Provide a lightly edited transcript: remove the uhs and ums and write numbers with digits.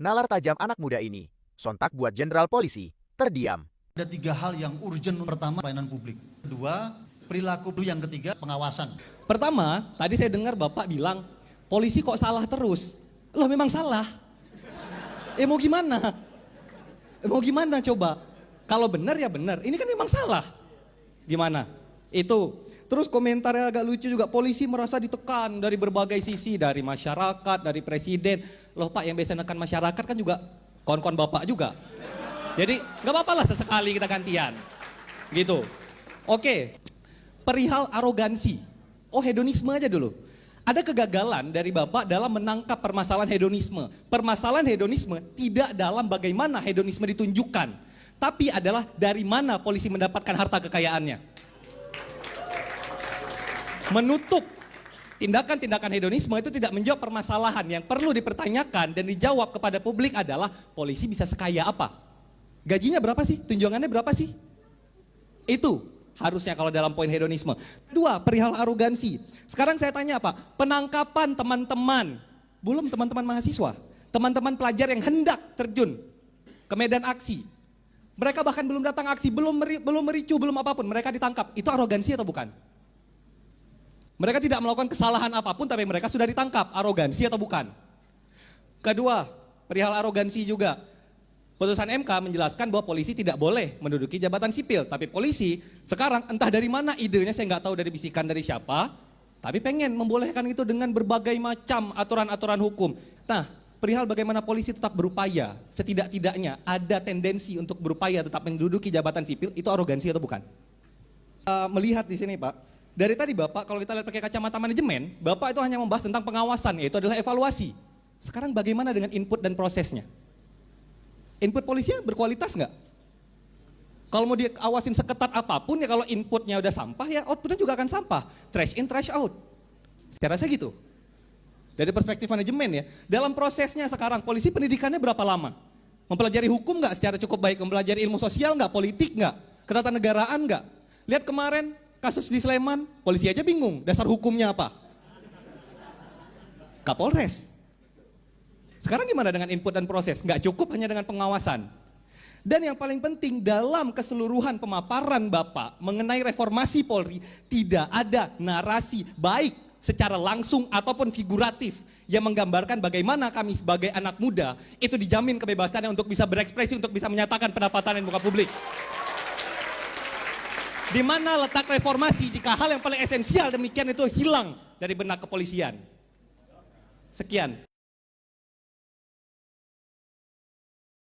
nalar tajam anak muda ini sontak buat jenderal polisi terdiam. Ada 3 hal yang urgent. Pertama, pelayanan publik. Kedua, perilaku. Yang ketiga, pengawasan. Pertama, tadi saya dengar Bapak bilang, polisi kok salah terus. Loh memang salah. Mau gimana? Mau gimana coba? Kalau benar ya benar, ini kan memang salah. Gimana? Itu. Terus komentarnya agak lucu juga, polisi merasa ditekan dari berbagai sisi, dari masyarakat, dari presiden. Loh Pak, yang biasa nekan masyarakat kan juga kawan-kawan Bapak juga. Jadi nggak apa-apa lah sesekali kita gantian. Gitu. Oke, perihal arogansi. Oh hedonisme aja dulu. Ada kegagalan dari Bapak dalam menangkap permasalahan hedonisme. Permasalahan hedonisme tidak dalam bagaimana hedonisme ditunjukkan, tapi adalah dari mana polisi mendapatkan harta kekayaannya. Menutup tindakan-tindakan hedonisme itu tidak menjawab permasalahan. Yang perlu dipertanyakan dan dijawab kepada publik adalah polisi bisa sekaya apa? Gajinya berapa sih? Tunjangannya berapa sih? Itu harusnya kalau dalam poin hedonisme. Kedua, perihal arogansi. Sekarang saya tanya apa? Penangkapan teman-teman, belum teman-teman mahasiswa, teman-teman pelajar yang hendak terjun ke medan aksi. Mereka bahkan belum datang aksi, belum mericu, belum apapun, mereka ditangkap. Itu arogansi atau bukan? Mereka tidak melakukan kesalahan apapun tapi mereka sudah ditangkap. Arogansi atau bukan? Kedua, perihal arogansi juga. Putusan MK menjelaskan bahwa polisi tidak boleh menduduki jabatan sipil. Tapi polisi sekarang entah dari mana idenya, saya nggak tahu dari bisikan dari siapa. Tapi pengen membolehkan itu dengan berbagai macam aturan-aturan hukum. Nah, perihal bagaimana polisi tetap berupaya, setidak-tidaknya ada tendensi untuk berupaya tetap menduduki jabatan sipil, itu arogansi atau bukan? Melihat di sini Pak, dari tadi Bapak kalau kita lihat pakai kacamata manajemen, Bapak itu hanya membahas tentang pengawasan, yaitu adalah evaluasi. Sekarang bagaimana dengan input dan prosesnya? Input polisinya berkualitas nggak? Kalau mau diawasin seketat apapun ya kalau inputnya udah sampah ya outputnya juga akan sampah. Trash in, trash out. Saya rasa gitu. Dari perspektif manajemen ya. Dalam prosesnya sekarang polisi pendidikannya berapa lama? Mempelajari hukum nggak secara cukup baik? Mempelajari ilmu sosial nggak? Politik nggak? Ketatanegaraan nggak? Lihat kemarin kasus di Sleman, polisi aja bingung dasar hukumnya apa? Kapolres. Sekarang gimana dengan input dan proses? Nggak cukup hanya dengan pengawasan. Dan yang paling penting dalam keseluruhan pemaparan Bapak mengenai reformasi Polri, tidak ada narasi baik secara langsung ataupun figuratif yang menggambarkan bagaimana kami sebagai anak muda itu dijamin kebebasannya untuk bisa berekspresi, untuk bisa menyatakan pendapatannya di muka publik. Di mana letak reformasi jika hal yang paling esensial demikian itu hilang dari benak kepolisian? Sekian.